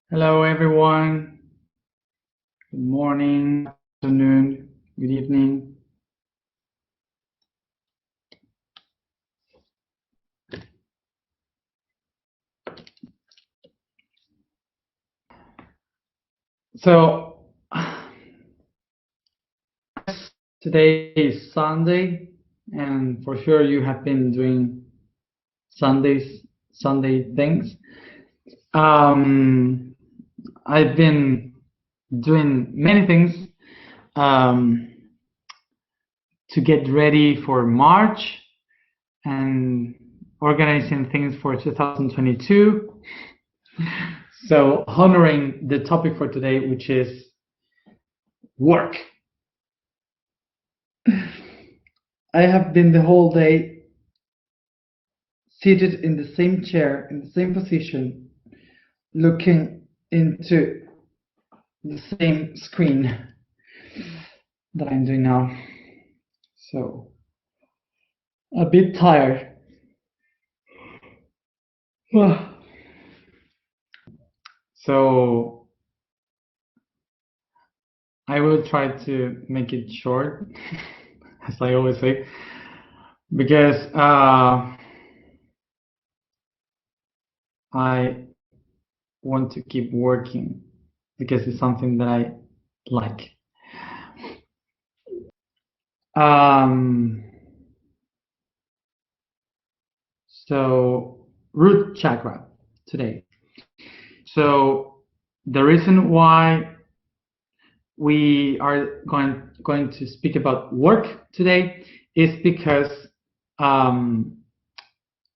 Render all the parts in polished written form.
Hello, everyone. Good morning, afternoon, good evening. So, today is Sunday, and for sure you have been doing Sunday things. Um, I've been doing many things um, to get ready for March and organizing things for 2022. So, honoring the topic for today, which is work. I have been the whole day seated in the same chair, in the same position, looking into the same screen that I'm doing now. So, a bit tired. So, I will try to make it short, as I always say, because I want to keep working because it's something that I like. So, root chakra today. So, the reason why we are going to speak about work today is because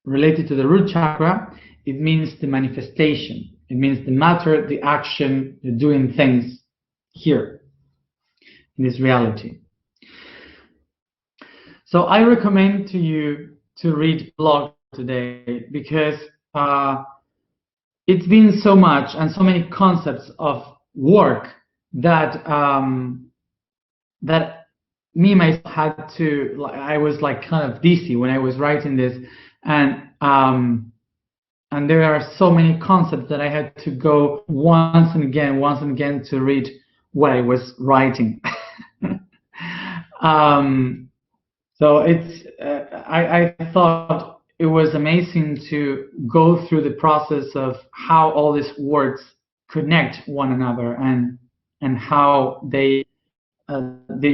related to the root chakra, it means the manifestation. It means the matter, the action, the doing things here in this reality. So I recommend to you to read blog today because it's been so much and so many concepts of work that that me myself had to. I was like kind of dizzy when I was writing this, and there are so many concepts that I had to go once and again to read what I was writing. So it's I thought it was amazing to go through the process of how all these words connect one another and how they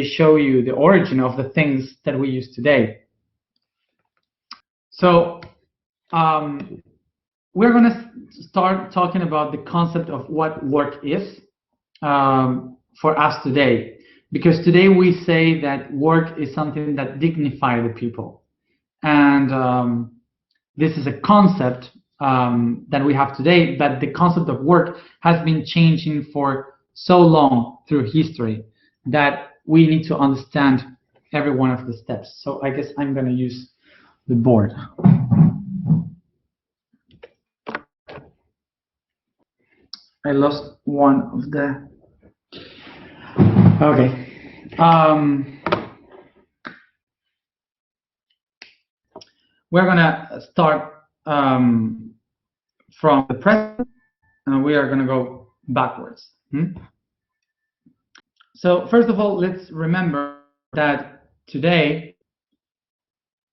show you the origin of the things that we use today. So we're going to start talking about the concept of what work is for us today. Because today we say that work is something that dignifies the people. And this is a concept that we have today, but the concept of work has been changing for so long through history that we need to understand every one of the steps. So I guess I'm going to use the board. I lost one of the. Okay. We're gonna start from the present, and we are gonna go backwards. So first of all, let's remember that today,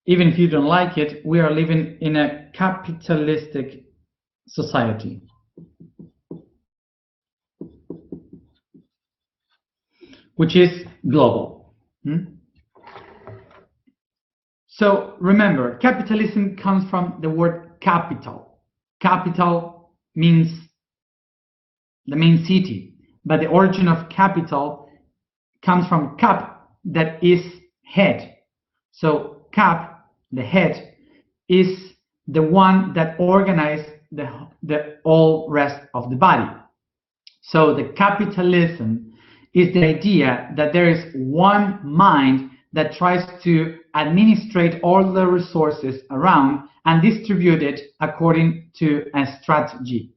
even if you don't like it, we are living in a capitalistic society. Which is global. So remember, capitalism comes from the word capital. Capital means the main city, but the origin of capital comes from cap, that is head. So cap, the head, is the one that organizes the all rest of the body. So the capitalism is the idea that there is one mind that tries to administrate all the resources around and distribute it according to a strategy.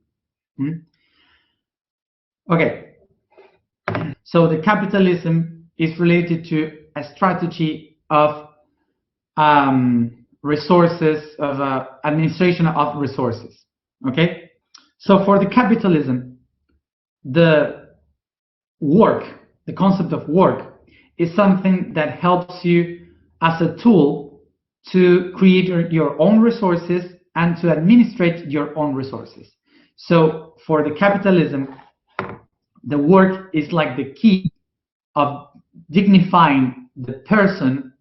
Okay, so the capitalism is related to a strategy of resources, of administration of resources. Okay, so for the capitalism, the work, the concept of work, is something that helps you as a tool to create your own resources and to administrate your own resources. So for the capitalism, the work is like the key of dignifying the person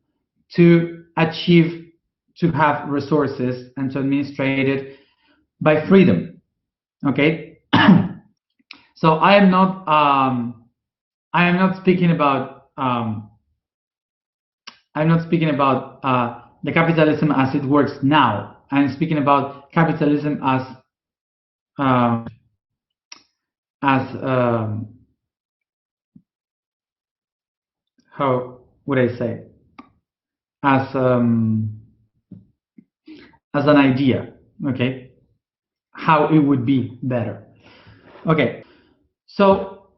to achieve, to have resources and to administrate it by freedom. Okay. So I am not speaking about the capitalism as it works now. I'm speaking about capitalism um, as how would I say, as an idea. Okay, how it would be better. Okay, so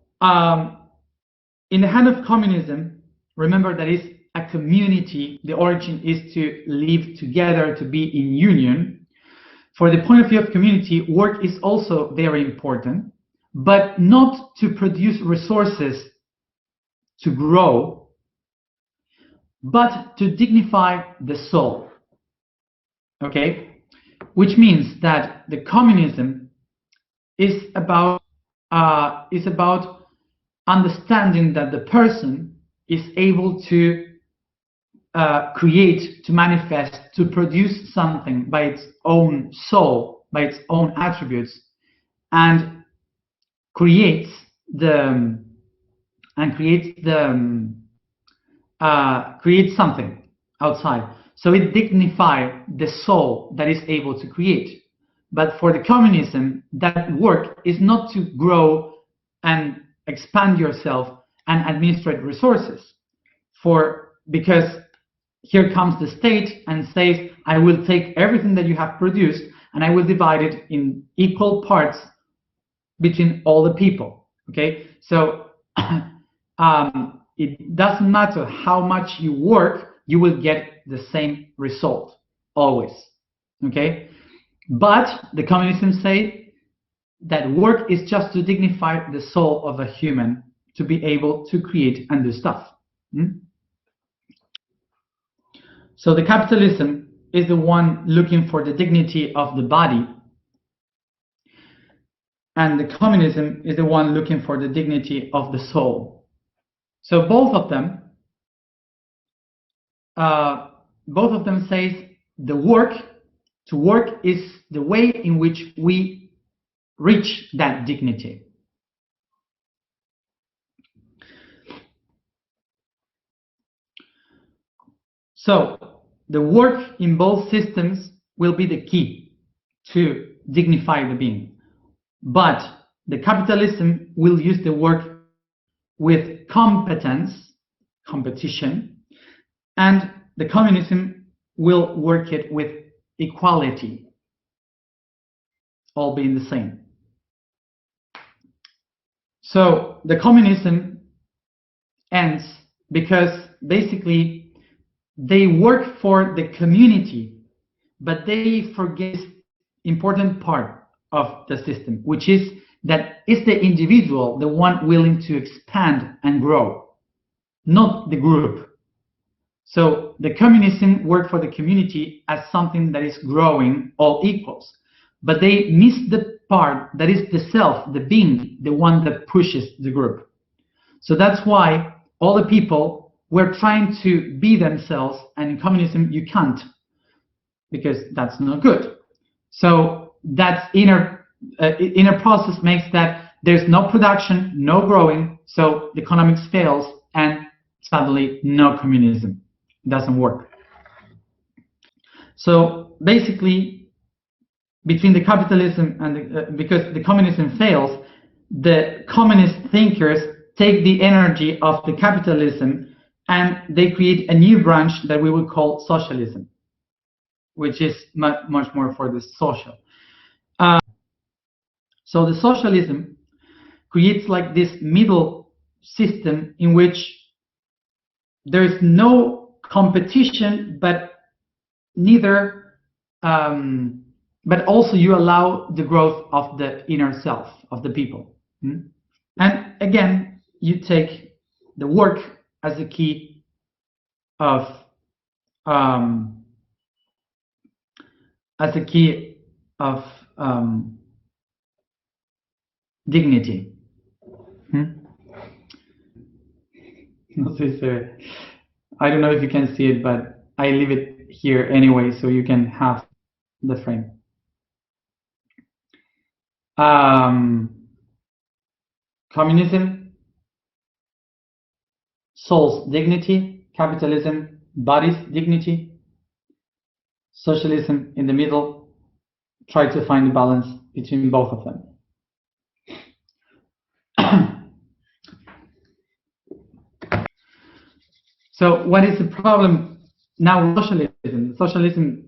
in the hand of communism, remember that it's a community. The origin is to live together, to be in union. For the point of view of community, work is also very important, but not to produce resources to grow, but to dignify the soul. Okay? Which means that the communism is about understanding that the person is able to create, to manifest, to produce something by its own soul, by its own attributes, and creates something outside. So it dignifies the soul that is able to create. But for the communism, that work is not to grow and expand yourself and administrate resources. Because here comes the state and says, I will take everything that you have produced and I will divide it in equal parts between all the people. Okay, so it doesn't matter how much you work, you will get the same result always. Okay, but the communism say that work is just to dignify the soul of a human to be able to create and do stuff. So the capitalism is the one looking for the dignity of the body, and the communism is the one looking for the dignity of the soul. So both of them say to work is the way in which we reach that dignity. So the work in both systems will be the key to dignify the being. But the capitalism will use the work with competence, competition, and the communism will work it with equality, all being the same. So the communism ends because basically they work for the community, but they forget important part of the system, which is that it's the individual, the one willing to expand and grow, not the group. So the communism worked for the community as something that is growing, all equals. But they miss the part that is the self, the being, the one that pushes the group. So that's why all the people were trying to be themselves, and in communism you can't, because that's not good. So that inner process makes that there's no production, no growing, so the economics fails, and suddenly no communism. It doesn't work. So basically, between the capitalism and because the communism fails, the communist thinkers take the energy of the capitalism and they create a new branch that we will call socialism, which is much more for the social. So the socialism creates like this middle system in which there is no competition, but but also you allow the growth of the inner self of the people. And again, you take the work as a key of um, as a key of dignity. No sé si I don't know if you can see it, but I leave it here anyway, so you can have the frame. Communism, soul's dignity. Capitalism, body's dignity. Socialism in the middle. Try to find a balance between both of them. So what is the problem now with socialism? Socialism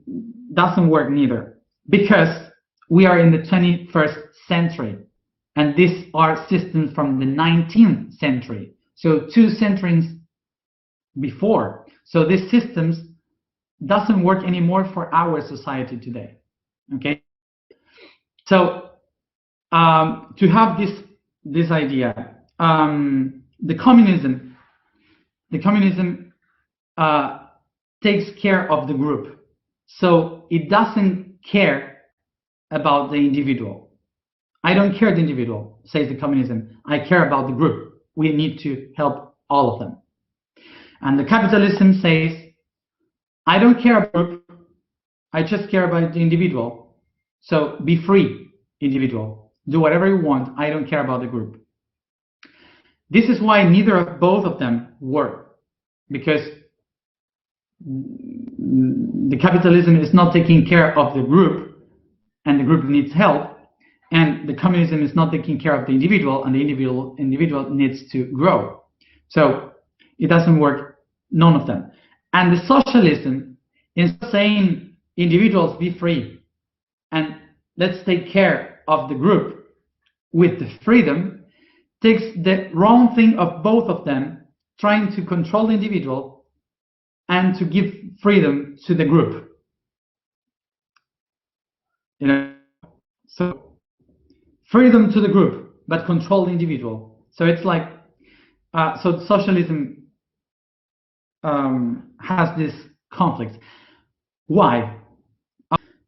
doesn't work neither, because we are in the 21st century, and these are systems from the 19th century, so 2 centuries before. So these systems doesn't work anymore for our society today. Okay, so to have this idea, the communism takes care of the group, so it doesn't care about the individual. I don't care the individual, says the communism. I care about the group. We need to help all of them. And the capitalism says, I don't care about the group. I just care about the individual. So be free, individual. Do whatever you want. I don't care about the group. This is why neither of both of them work, because the capitalism is not taking care of the group, and the group needs help, and the communism is not taking care of the individual, and the individual needs to grow. So it doesn't work, none of them. And the socialism, instead of saying individuals be free and let's take care of the group with the freedom, takes the wrong thing of both of them, trying to control the individual and to give freedom to the group. You know, so freedom to the group, but control the individual. So it's like, so socialism has this conflict. Why?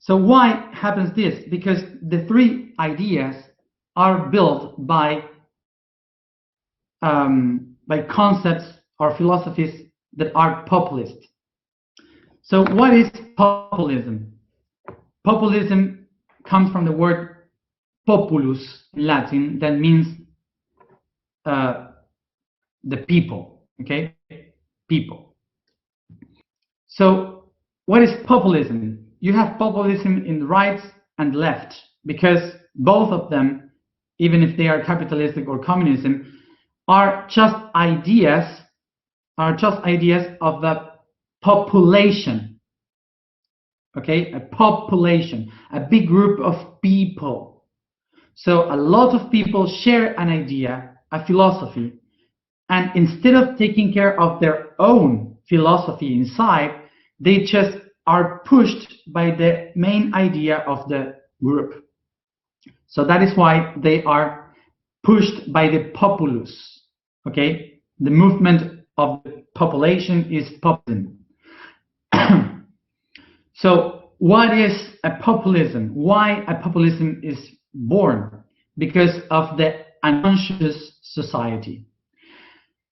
So why happens this? Because the 3 ideas are built by concepts or philosophies that are populist. So what is populism? Populism comes from the word populus in Latin, that means the people, okay? People. So what is populism? You have populism in the right and left, because both of them, even if they are capitalistic or communism, are just ideas of the population. Okay, a population, a big group of people. So a lot of people share an idea, a philosophy, and instead of taking care of their own philosophy inside, they just are pushed by the main idea of the group. So that is why they are pushed by the populace. Okay, the movement of the population is populism. So what is a populism? Why a populism is born? Because of the unconscious society.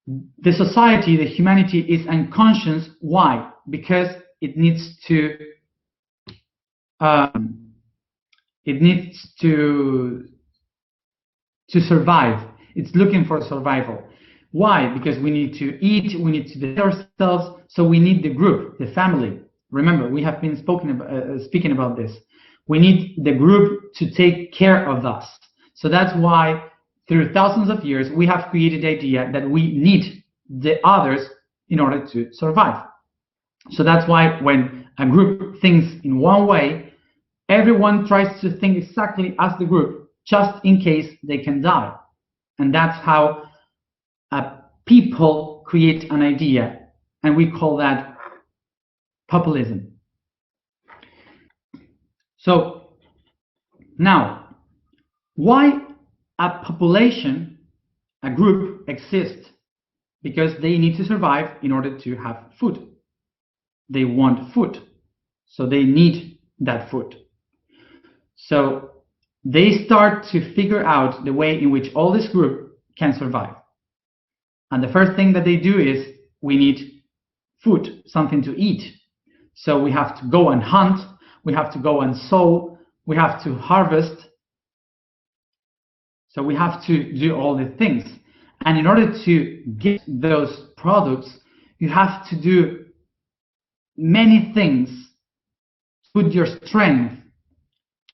The society, the humanity, is unconscious. Why? Because it needs to survive. It's looking for survival. Why? Because we need to eat, we need to defend ourselves, so we need the group, the family. Remember, we have been speaking about this. We need the group to take care of us. So that's why, through thousands of years, we have created the idea that we need the others in order to survive. So that's why when a group thinks in one way, everyone tries to think exactly as the group, just in case they can die. And that's how people create an idea, and we call that populism. So now, why a population a group exists because they need to survive in order to have food. They want food, so they need that food. So they start to figure out the way in which all this group can survive. And the first thing that they do is, we need food, something to eat. So we have to go and hunt, we have to go and sow, we have to harvest. So we have to do all the things. And in order to get those products, you have to do many things, put your strength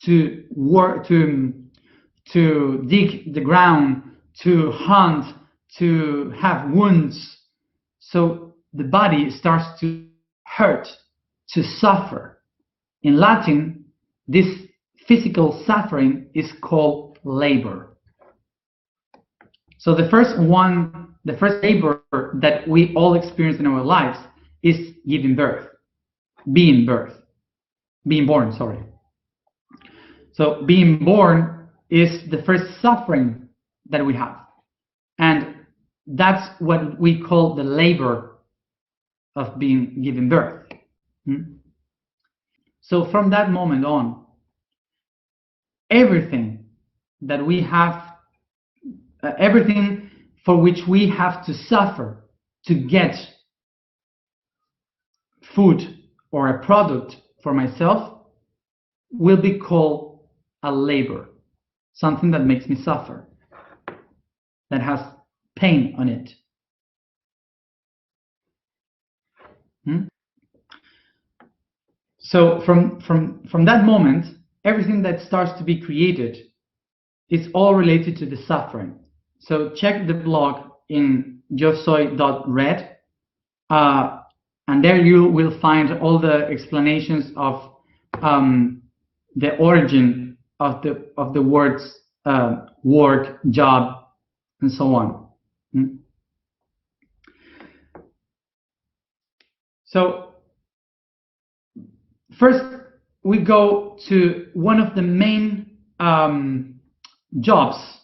to work, to dig the ground, to hunt, to have wounds. So the body starts to hurt, to suffer. In Latin, this physical suffering is called labor. So the first labor that we all experience in our lives is giving birth, being born, sorry. So being born is the first suffering that we have. And that's what we call the labor of being given birth. So from that moment on, everything that we have, everything for which we have to suffer to get food or a product for myself will be called a labor, something that makes me suffer, that has pain on it. So from that moment, everything that starts to be created is all related to the suffering. So check the blog in yosoy.red, and there you will find all the explanations of the origin of the words work, job, and so on. So first, we go to one of the main jobs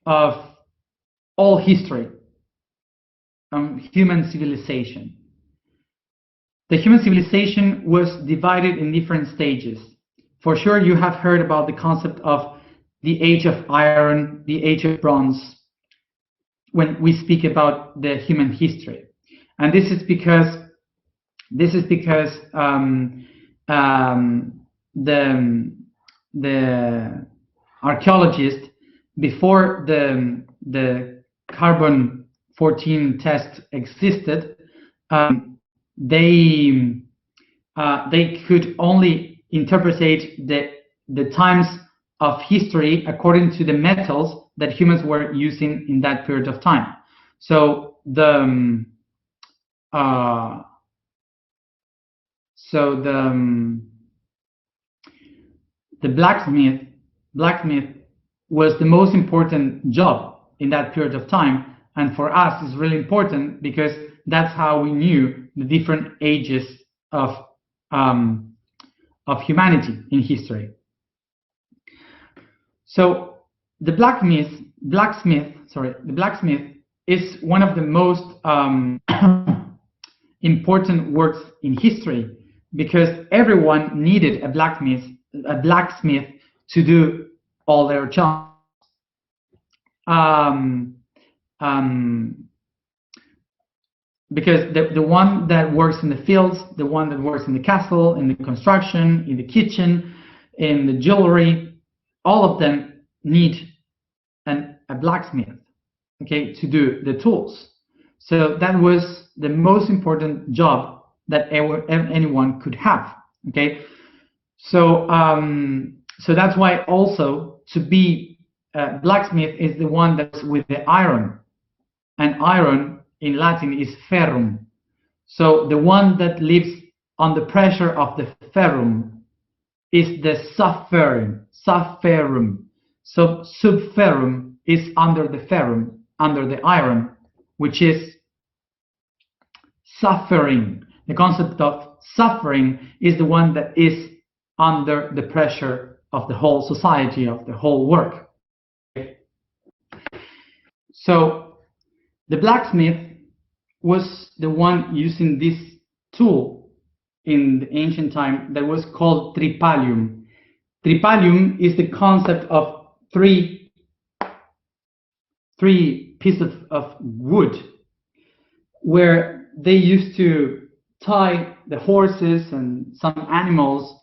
of all history, human civilization. The human civilization was divided in different stages. For sure, you have heard about the concept of the age of iron, the age of bronze, when we speak about the human history. And this is because the archaeologists, before the carbon-14 test existed, they could only interpret the times of history according to the metals that humans were using in that period of time. So the blacksmith was the most important job in that period of time, and for us it's really important because that's how we knew the different ages of humanity in history. So the blacksmith is one of the most important works in history, because everyone needed a blacksmith to do all their jobs. Because the one that works in the fields, the one that works in the castle, in the construction, in the kitchen, in the jewelry, all of them need a blacksmith, okay, to do the tools. So that was the most important job that anyone could have, okay. So so that's why also to be a blacksmith is the one that's with the iron, and iron in Latin is ferrum. So the one that lives on the pressure of the ferrum is the sufferum. So subferrum is under the ferrum, under the iron, which is suffering. The concept of suffering is the one that is under the pressure of the whole society, of the whole work. So the blacksmith was the one using this tool in the ancient time that was called tripalium. Tripalium is the concept of three pieces of wood where they used to tie the horses and some animals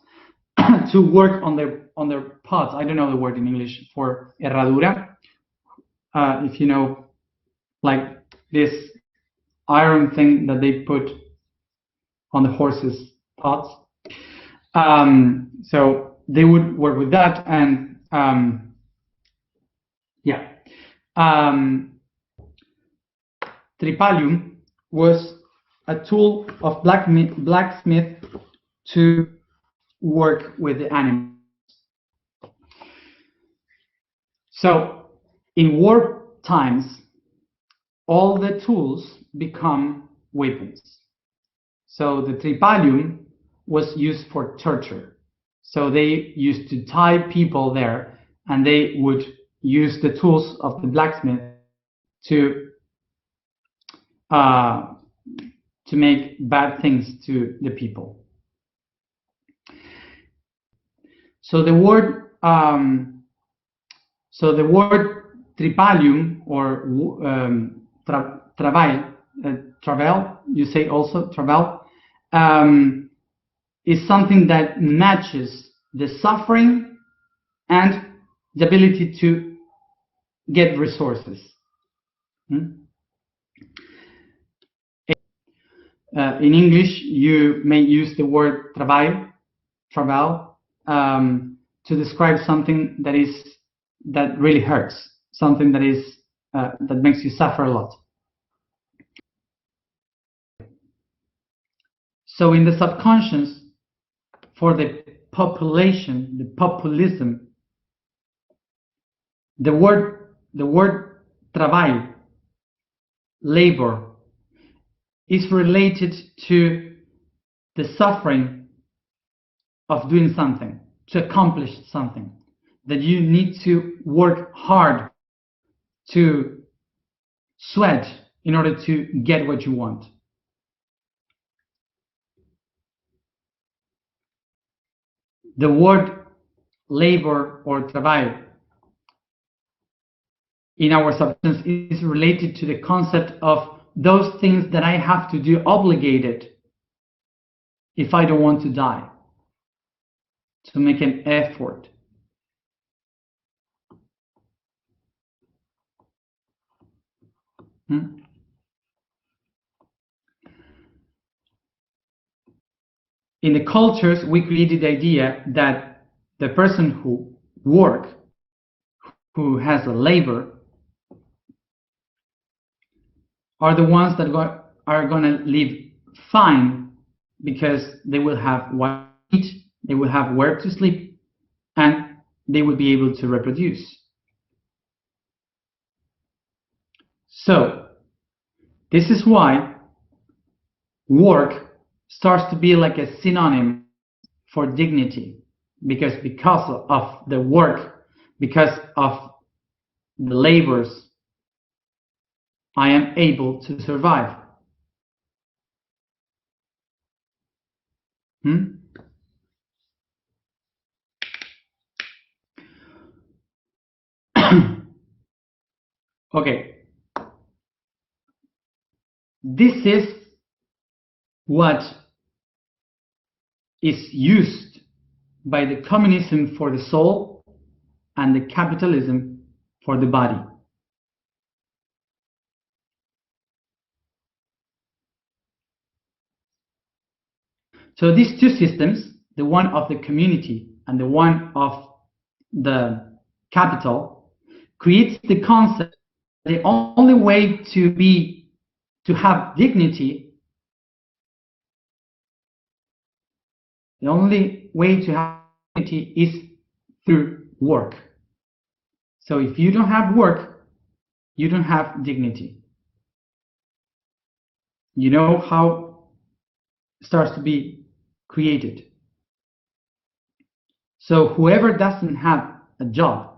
to work on their pots. I don't know the word in English for herradura. If you know, like this iron thing that they put on the horses' pots. So they would work with that, and yeah. Tripalium was a tool of blacksmith to work with the animals. So in war times, all the tools become weapons. So the tripalium was used for torture. So they used to tie people there, and they would use the tools of the blacksmith to uh, to make bad things to the people. So the word tripalium or travail, you say also travail, is something that matches the suffering and the ability to get resources. In English, you may use the word travail, to describe something that really hurts, something that makes you suffer a lot. So in the subconscious, for the population, the populism, the word travail, labor, is related to the suffering of doing something, to accomplish something, that you need to work hard, to sweat in order to get what you want. The word labor or travail in our substance is related to the concept of those things that I have to do obligated if I don't want to die, to make an effort. In the cultures, we created the idea that the person who works, who has a labor, are the ones that are going to live fine because they will have what to eat, they will have where to sleep, and they will be able to reproduce. So, this is why work starts to be like a synonym for dignity, because of the work, because of the labors, I am able to survive. Okay. This is what is used by the communism for the soul and the capitalism for the body. So these two systems, the one of the community and the one of the capital, creates the concept that the only way to have dignity, the only way to have dignity is through work. So if you don't have work, you don't have dignity. You know how it starts to be created. So whoever doesn't have a job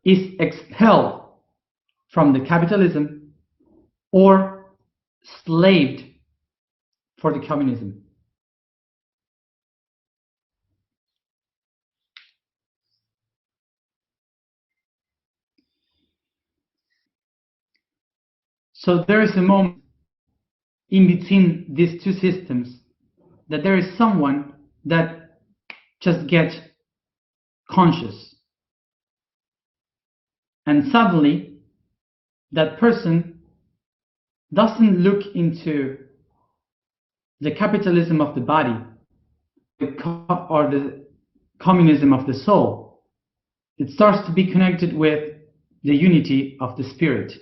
is expelled from the capitalism or slaved for the communism. So there is a moment in between these two systems that there is someone that just gets conscious, and suddenly that person doesn't look into the capitalism of the body or the communism of the soul. It starts to be connected with the unity of the spirit.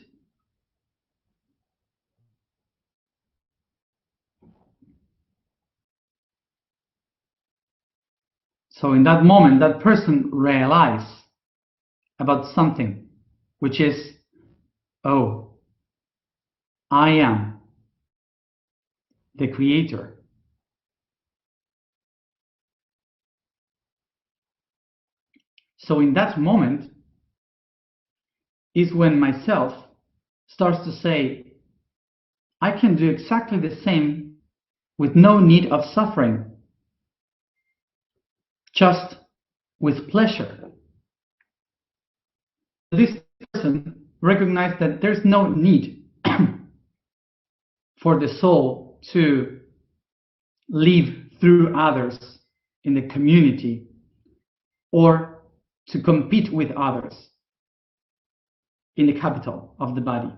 So in that moment, that person realizes about something, which is, oh, I am the creator. So in that moment is when myself starts to say, I can do exactly the same with no need of suffering, just with pleasure. This person recognized that there's no need for the soul to live through others in the community or to compete with others in the capital of the body.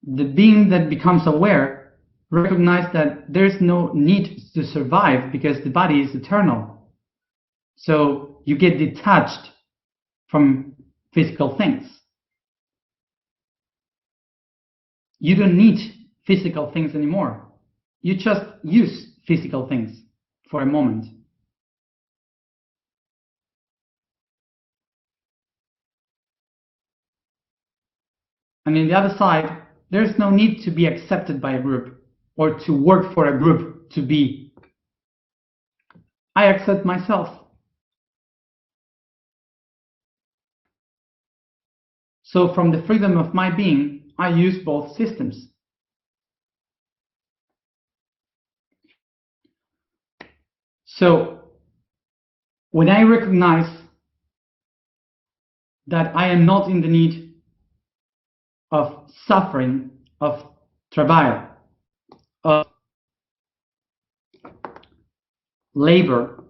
The being that becomes aware recognizes that there's no need to survive because the body is eternal. So you get detached from physical things. You don't need physical things anymore. You just use physical things for a moment. And in the other side, there's no need to be accepted by a group or to work for a group to be. I accept myself. So from the freedom of my being, I use both systems. So when I recognize that I am not in the need of suffering, of travail, of labor,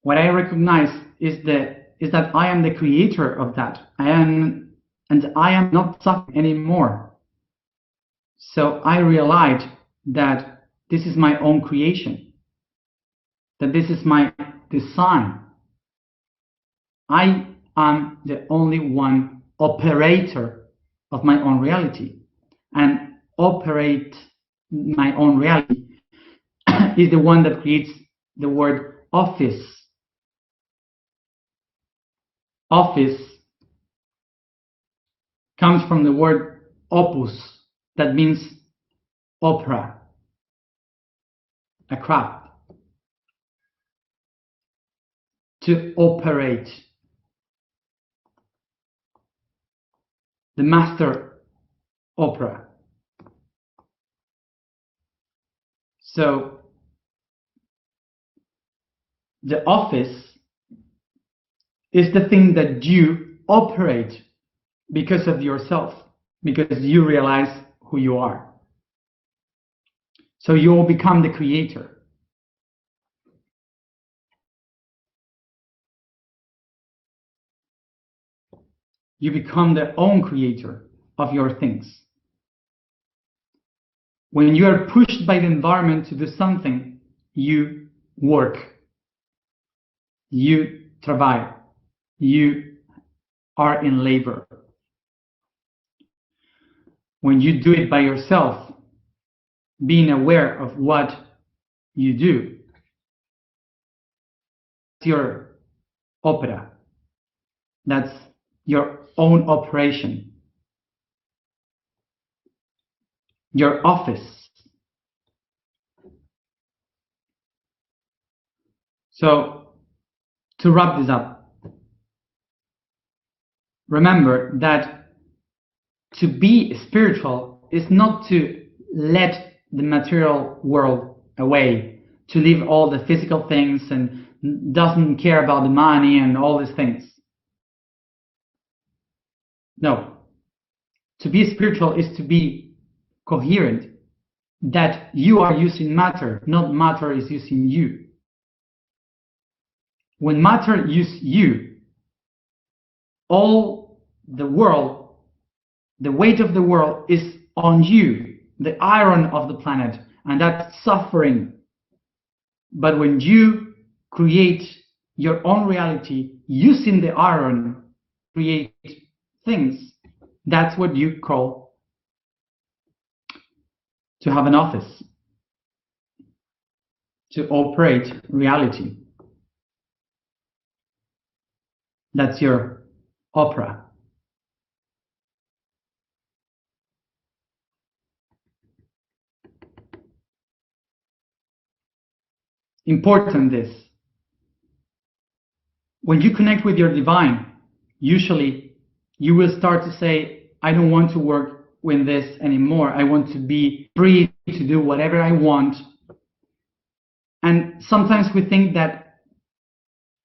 what I recognize is that I am the creator of that. I am not suffering anymore. So I realized that this is my own creation, that this is my design. I am the only one operator of my own reality, and operate my own reality is the one that creates the word office. Office comes from the word opus, that means opera, a craft. To operate. The master opera. So the office is the thing that you operate because of yourself, because you realize who you are. So you will become the creator. You become the own creator of your things. When you are pushed by the environment to do something, you work. You travail. You are in labor. When you do it by yourself, being aware of what you do, it's your opera. That's your own operation, your office. So, to wrap this up, remember that to be spiritual is not to let the material world away, to leave all the physical things and doesn't care about the money and all these things. No. To be spiritual is to be coherent, that you are using matter, not matter is using you. When matter uses you, all the world, the weight of the world is on you, the iron of the planet, and that's suffering. But when you create your own reality using the iron, create things, that's what you call to have an office, to operate reality. That's your opera. Important this. When you connect with your divine, usually you will start to say, I don't want to work with this anymore. I want to be free to do whatever I want. And sometimes we think that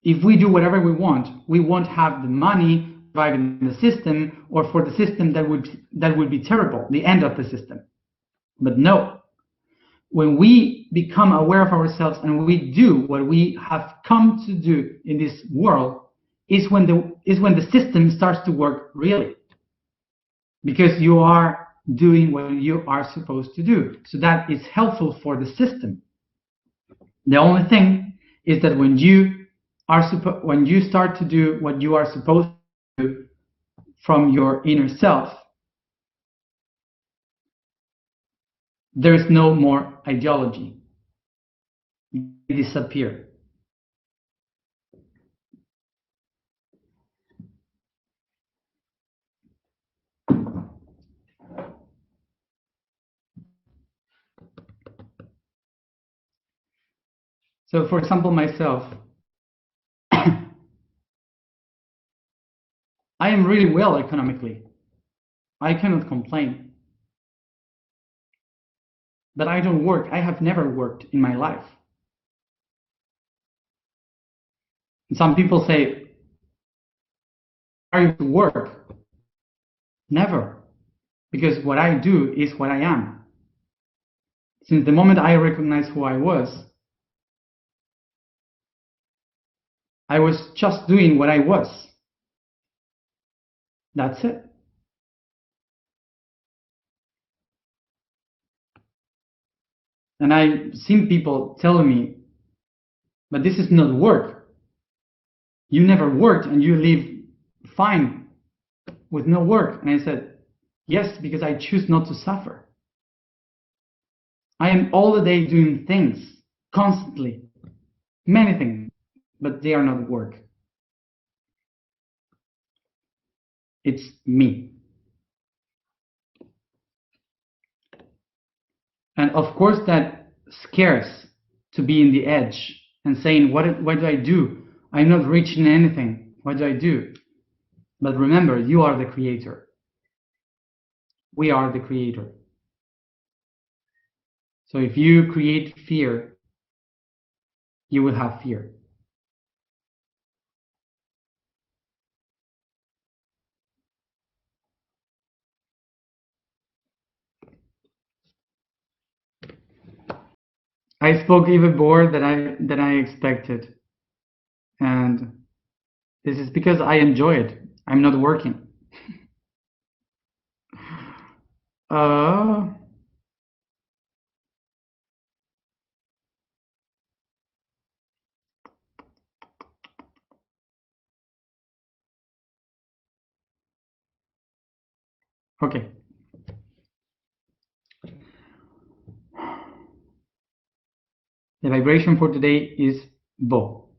if we do whatever we won't have the money driving the system, or for the system that would be terrible, the end of the system. But no. When we become aware of ourselves and we do what we have come to do in this world, is when the system starts to work really, because you are doing what you are supposed to do. So that is helpful for the system. The only thing is that when you start to do what you are supposed to do from your inner self, there is no more ideology. They disappear. So, for example, myself, I am really well economically. I cannot complain. But I don't work. I have never worked in my life. And some people say, are you to work? Never. Because what I do is what I am. Since the moment I recognized who I was just doing what I was. That's it. And I've seen people telling me, but this is not work. You never worked and you live fine with no work. And I said, yes, because I choose not to suffer. I am all the day doing things, constantly, many things, but they are not work. It's me. And of course that scares to be in the edge and saying, what do I do? I'm not reaching anything. What do I do? But remember, you are the creator. We are the creator. So if you create fear, you will have fear. I spoke even more than I expected. And this is because I enjoy it. I'm not working. Okay. The vibration for today is Bo.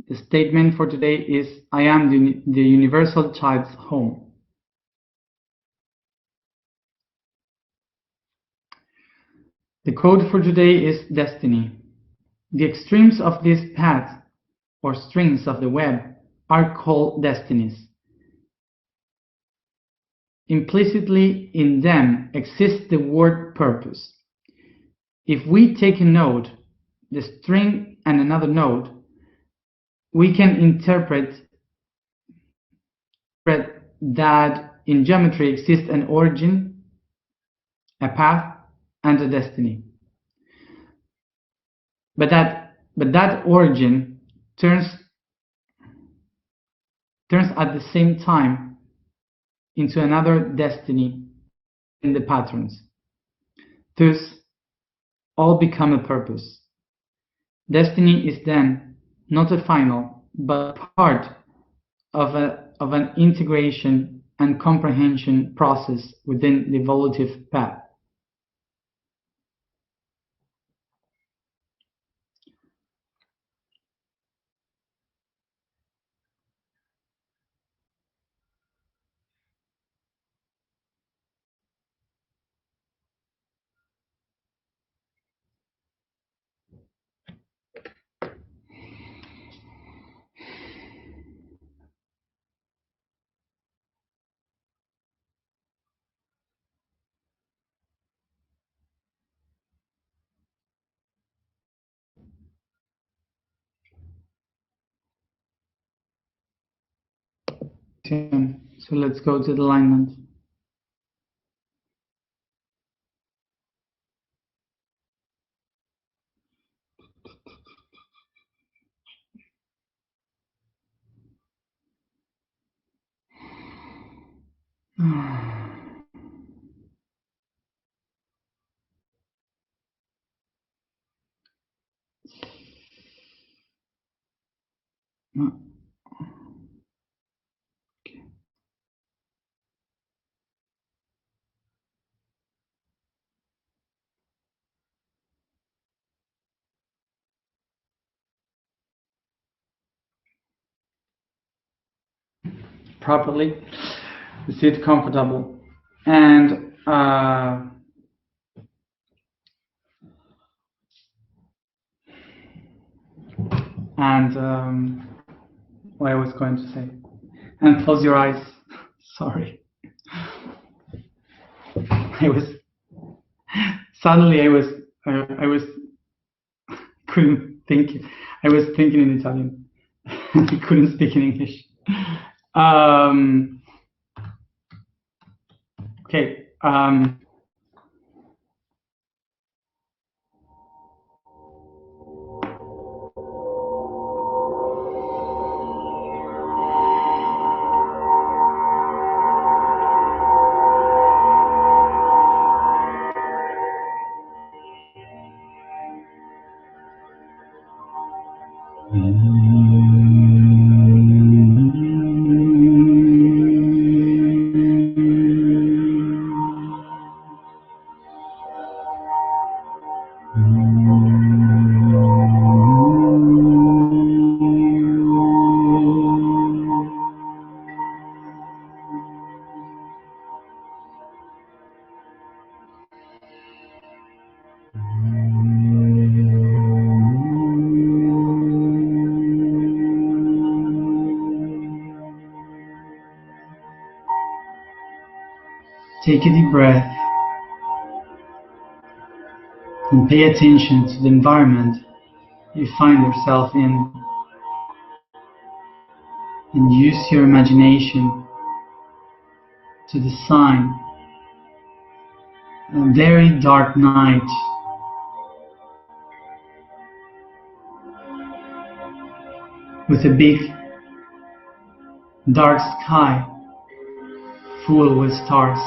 The statement for today is, I am the universal child's home. The code for today is destiny. The extremes of this path, or strings of the web, are called destinies. Implicitly in them exists the word purpose. If we take a node, the string, and another node, we can interpret that in geometry exists an origin, a path, and a destiny. But that origin turns at the same time into another destiny in the patterns. Thus, all become a purpose. Destiny is then not a final, but part of an integration and comprehension process within the evolutive path. So let's go to the alignment. Properly, sit comfortable, and what I was going to say, and close your eyes. Sorry, I was couldn't think. I was thinking in Italian. I couldn't speak in English. Okay. Take a deep breath and pay attention to the environment you find yourself in, and use your imagination to design a very dark night with a big dark sky full with stars.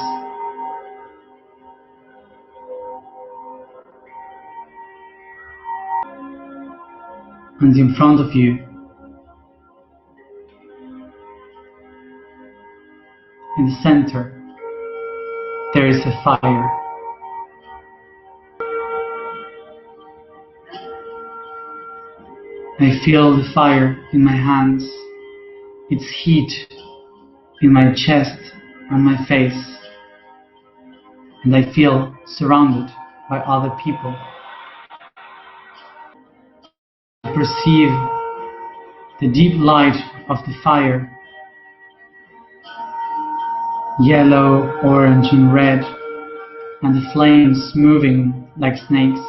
And in front of you, in the center, there is a fire. I feel the fire in my hands, its heat in my chest and my face, and I feel surrounded by other people. perceive the deep light of the fire, yellow, orange, and red, and the flames moving like snakes.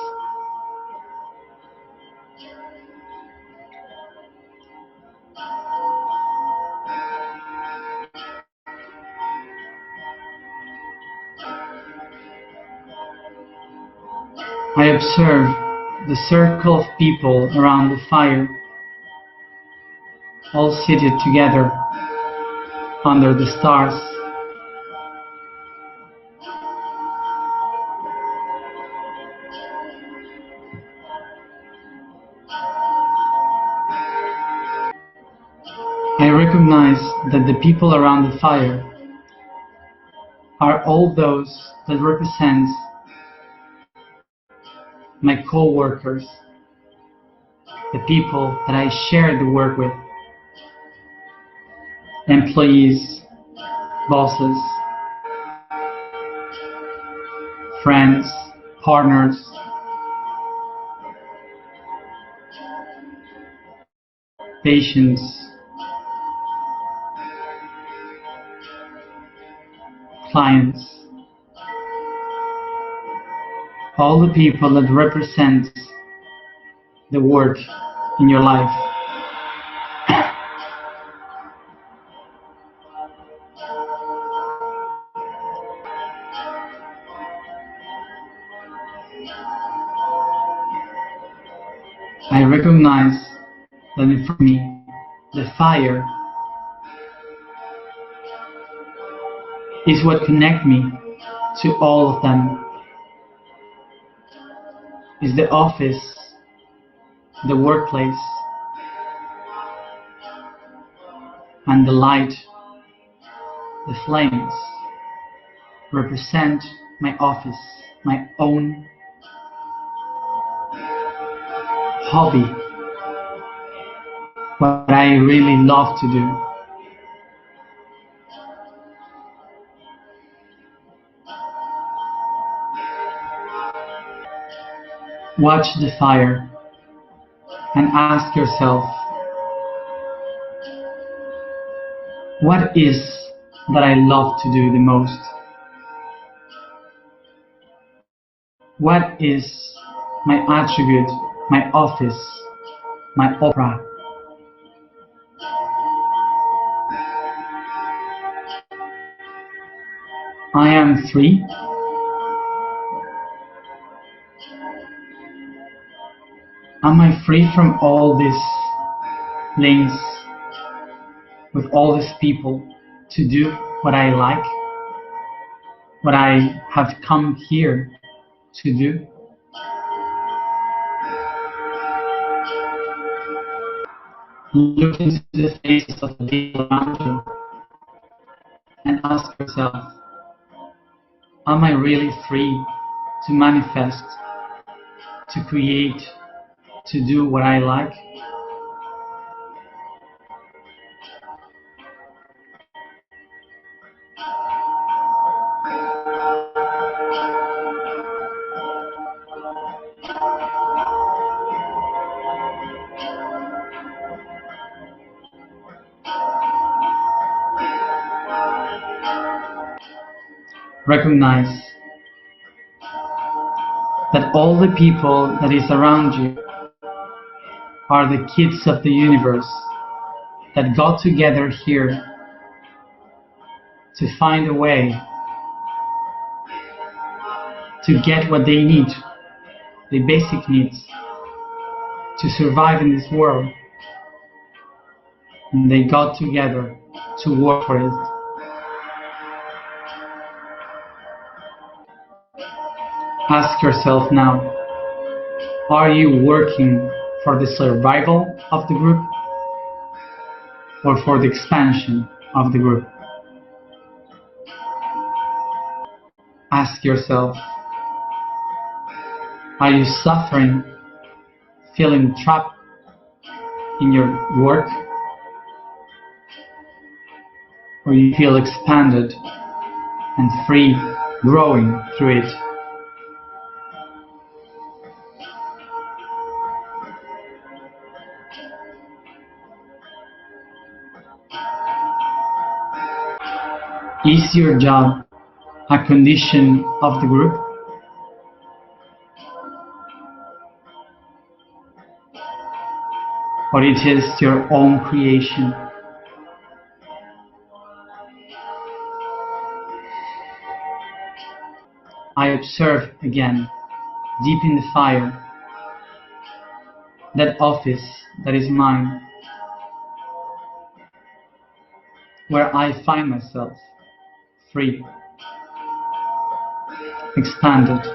I observe the circle of people around the fire, all seated together under the stars. I recognize that the people around the fire are all those that represent my co-workers, the people that I share the work with, employees, bosses, friends, partners, patients, clients, all the people that represent the work in your life. I recognize that in front of me, the fire is what connects me to all of them. Is the office, the workplace, and the light, the flames, represent my office, my own hobby, what I really love to do. Watch the fire and ask yourself, what is that I love to do the most? What is my attribute, my office, my opera? I am free. Am I free from all these links with all these people to do what I like, what I have come here to do? Look into the faces of the people around you and ask yourself, am I really free to manifest, to create, to do what I like? Recognize that all the people that is around you are the kids of the universe that got together here to find a way to get what they need, the basic needs, to survive in this world. And they got together to work for it. Ask yourself now, are you working for the survival of the group or for the expansion of the group? Ask yourself, are you suffering, feeling trapped in your work, or you feel expanded and free, growing through it? Is your job a condition of the group, or it is your own creation? I observe again, deep in the fire, that office that is mine, where I find myself free, expanded.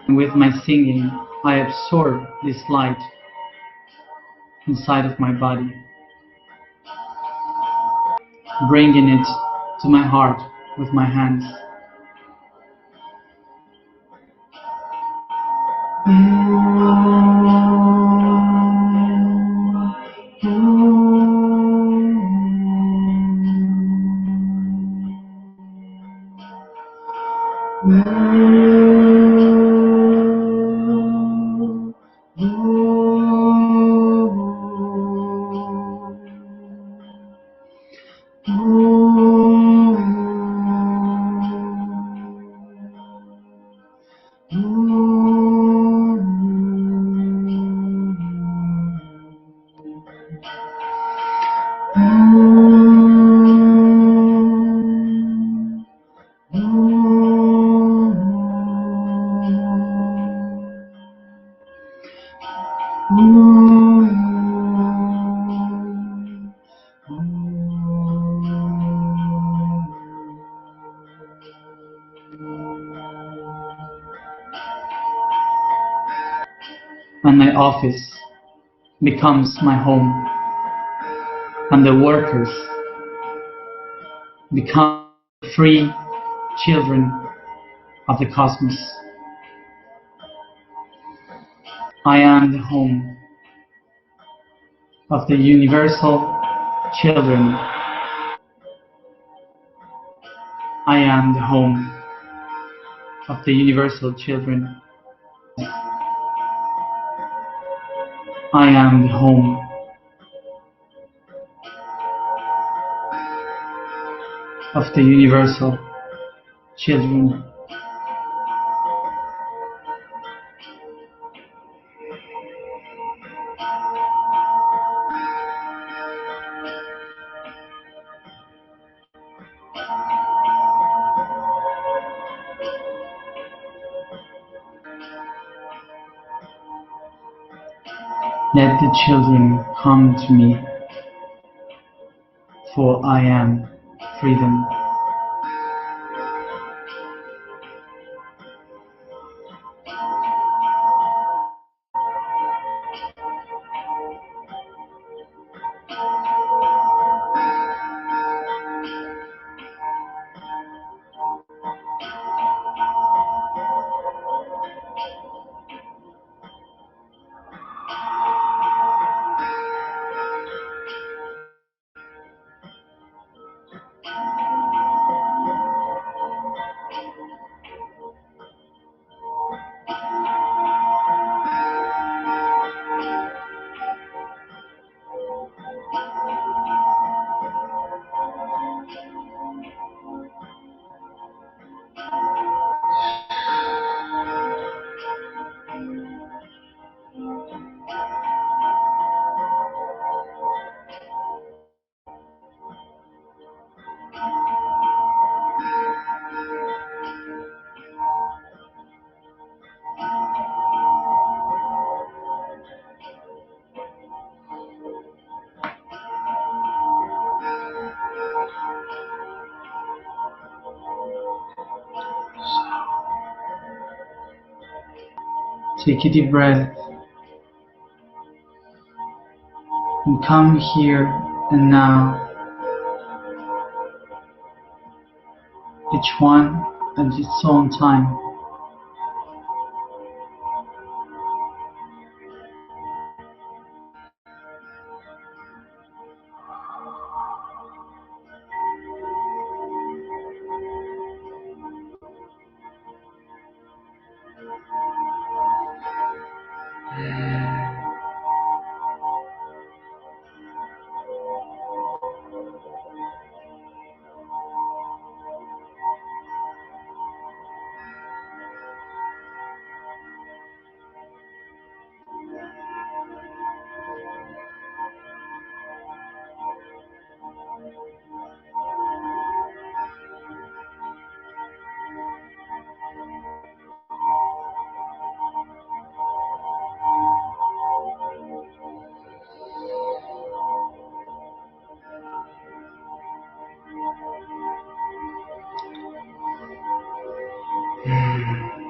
And with my singing, I absorb this light inside of my body, bringing it to my heart with my hands. And my office becomes my home, and the workers become free children of the cosmos. I am the home of the universal children. I am the home of the universal children. I am the home of the universal children. Let the children come to me, for I am freedom. Take a deep breath and come here and now, each one at its own time. Thank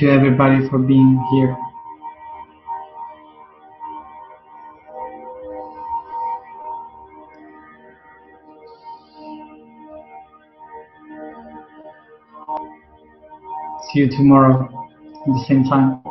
you everybody for being here. See you tomorrow at the same time.